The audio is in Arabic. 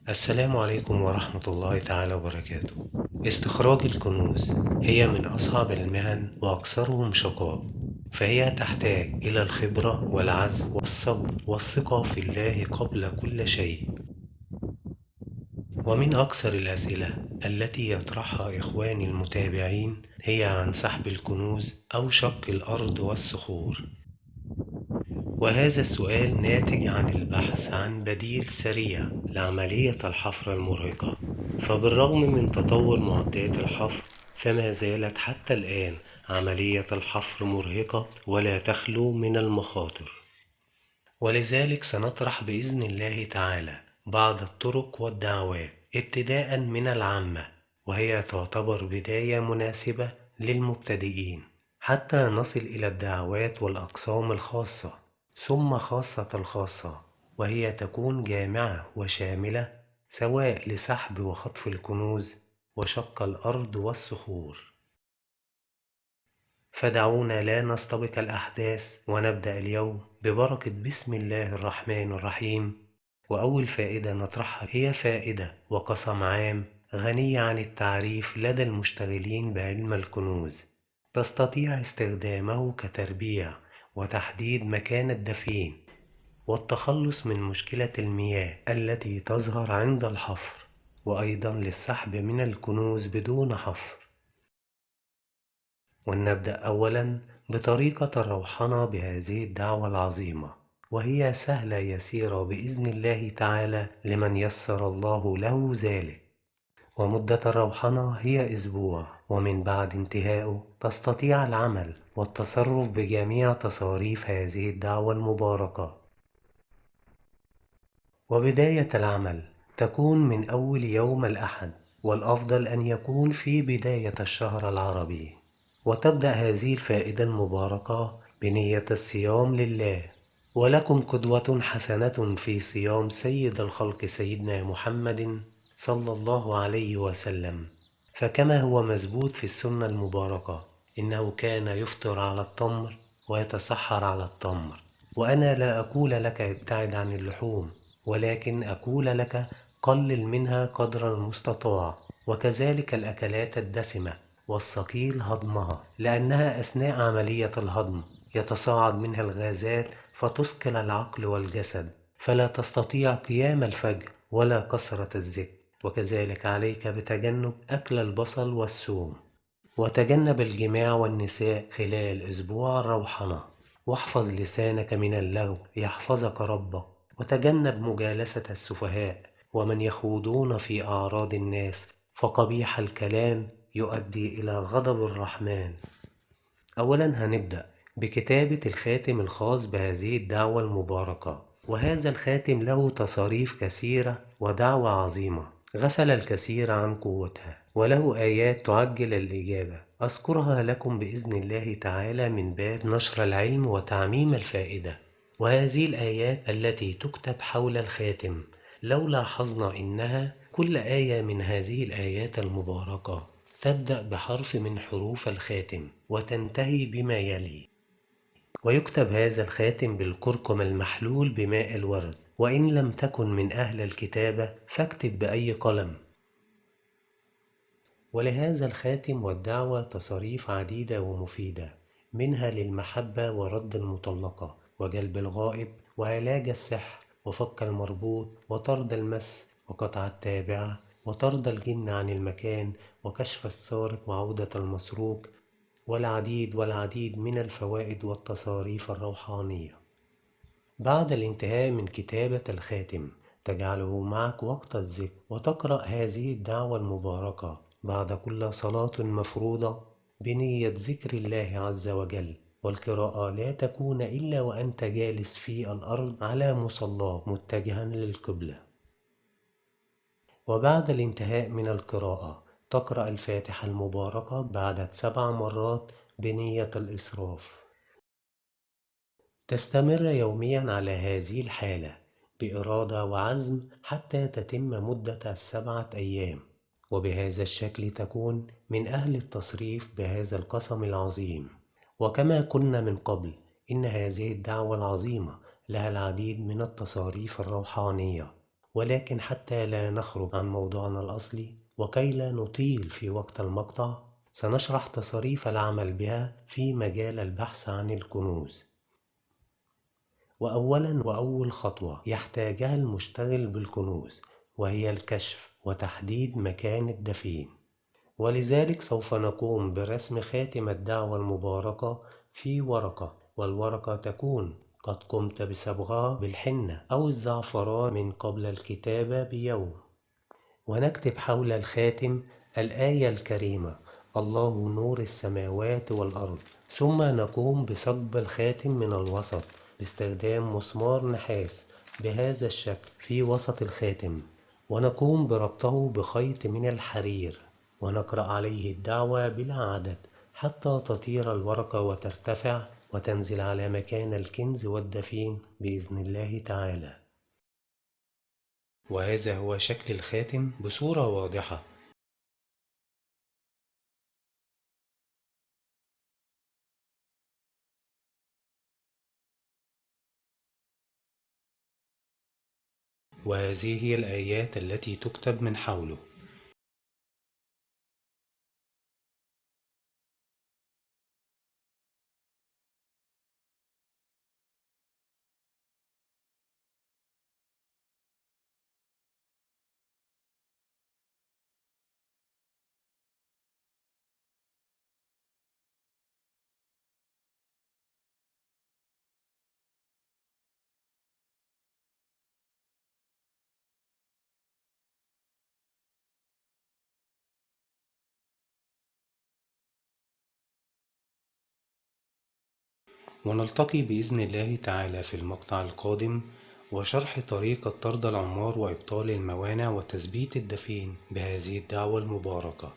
السلام عليكم ورحمة الله تعالى وبركاته. استخراج الكنوز هي من أصعب المهن وأكثرهم شقاء، فهي تحتاج إلى الخبرة والعزم والصبر والثقة في الله قبل كل شيء. ومن أكثر الأسئلة التي يطرحها إخواني المتابعين هي عن سحب الكنوز أو شق الأرض والصخور، وهذا السؤال ناتج عن البحث عن بديل سريع لعملية الحفر المرهقة. فبالرغم من تطور معدات الحفر، فما زالت حتى الآن عملية الحفر مرهقة ولا تخلو من المخاطر. ولذلك سنطرح بإذن الله تعالى بعض الطرق والدعوات ابتداء من العامة، وهي تعتبر بداية مناسبة للمبتدئين، حتى نصل إلى الدعوات والأقسام الخاصة، ثم خاصة الخاصة، وهي تكون جامعة وشاملة سواء لسحب وخطف الكنوز وشق الأرض والصخور. فدعونا لا نستبق الأحداث ونبدأ اليوم ببركة بسم الله الرحمن الرحيم. وأول فائدة نطرحها هي فائدة وقسم عام غني عن التعريف لدى المشتغلين بعلم الكنوز، تستطيع استخدامه كتربيع وتحديد مكان الدفين والتخلص من مشكلة المياه التي تظهر عند الحفر، وأيضا للسحب من الكنوز بدون حفر. ولنبدأ أولا بطريقة الروحنة بهذه الدعوة العظيمة، وهي سهلة يسيرة بإذن الله تعالى لمن يسر الله له ذلك. ومدة الروحنة هي أسبوع، ومن بعد انتهائه تستطيع العمل والتصرف بجميع تصاريف هذه الدعوة المباركة. وبداية العمل تكون من أول يوم الأحد، والأفضل أن يكون في بداية الشهر العربي. وتبدأ هذه الفائدة المباركة بنية الصيام لله. ولكم قدوة حسنة في صيام سيد الخلق سيدنا محمد صلى الله عليه وسلم، فكما هو مثبوت في السنة المباركة إنه كان يفطر على التمر ويتسحر على التمر. وأنا لا أقول لك ابتعد عن اللحوم، ولكن أقول لك قلل منها قدر المستطاع، وكذلك الأكلات الدسمة والثقيل هضمها، لأنها أثناء عملية الهضم يتصاعد منها الغازات فتثقل العقل والجسد، فلا تستطيع قيام الفجر ولا كثرة الذكر. وكذلك عليك بتجنب أكل البصل والثوم، وتجنب الجماع والنساء خلال أسبوع الروحنة. واحفظ لسانك من اللغو يحفظك ربك، وتجنب مجالسة السفهاء ومن يخوضون في أعراض الناس، فقبيح الكلام يؤدي إلى غضب الرحمن. أولا هنبدأ بكتابة الخاتم الخاص بهذه الدعوة المباركة، وهذا الخاتم له تصاريف كثيرة ودعوة عظيمة غفل الكثير عن قوتها، وله آيات تعجل الإجابة، أذكرها لكم بإذن الله تعالى من باب نشر العلم وتعميم الفائدة. وهذه الآيات التي تكتب حول الخاتم لو لاحظنا إنها كل آية من هذه الآيات المباركة تبدأ بحرف من حروف الخاتم وتنتهي بما يلي. ويكتب هذا الخاتم بالكركم المحلول بماء الورد، وإن لم تكن من أهل الكتابة فاكتب بأي قلم. ولهذا الخاتم والدعوة تصاريف عديدة ومفيدة، منها للمحبة ورد المطلقة وجلب الغائب وعلاج السحر وفك المربوط وطرد المس وقطع التابعة وطرد الجن عن المكان وكشف السارق وعودة المسروق، والعديد من الفوائد والتصاريف الروحانية. بعد الانتهاء من كتابة الخاتم تجعله معك وقت الذكر، وتقرأ هذه الدعوة المباركة بعد كل صلاة مفروضة بنية ذكر الله عز وجل. والقراءة لا تكون إلا وأنت جالس في الأرض على مصلاه متجها للقبلة. وبعد الانتهاء من القراءة تقرأ الفاتحة المباركة بعدد 7 مرات بنية الإسراف. تستمر يوميا على هذه الحالة بإرادة وعزم حتى تتم مدة 7 أيام، وبهذا الشكل تكون من أهل التصريف بهذا القسم العظيم. وكما قلنا من قبل إن هذه الدعوة العظيمة لها العديد من التصاريف الروحانية، ولكن حتى لا نخرج عن موضوعنا الأصلي وكي لا نطيل في وقت المقطع، سنشرح تصاريف العمل بها في مجال البحث عن الكنوز. وأولا وأول خطوة يحتاجها المشتغل بالكنوز وهي الكشف وتحديد مكان الدفين، ولذلك سوف نقوم برسم خاتم الدعوة المباركة في ورقة، والورقة تكون قد قمت بصبغها بالحنة أو الزعفران من قبل الكتابة بيوم، ونكتب حول الخاتم الآية الكريمة: الله نور السماوات والأرض. ثم نقوم بثقب الخاتم من الوسط باستخدام مسمار نحاس بهذا الشكل في وسط الخاتم، ونقوم بربطه بخيط من الحرير، ونقرأ عليه الدعوة بلا عدد حتى تطير الورقة وترتفع وتنزل على مكان الكنز والدفين بإذن الله تعالى. وهذا هو شكل الخاتم بصورة واضحة. وهذه هي الآيات التي تكتب من حوله. ونلتقي بإذن الله تعالى في المقطع القادم وشرح طريقة طرد العمار وإبطال الموانع وتثبيت الدفين بهذه الدعوة المباركة.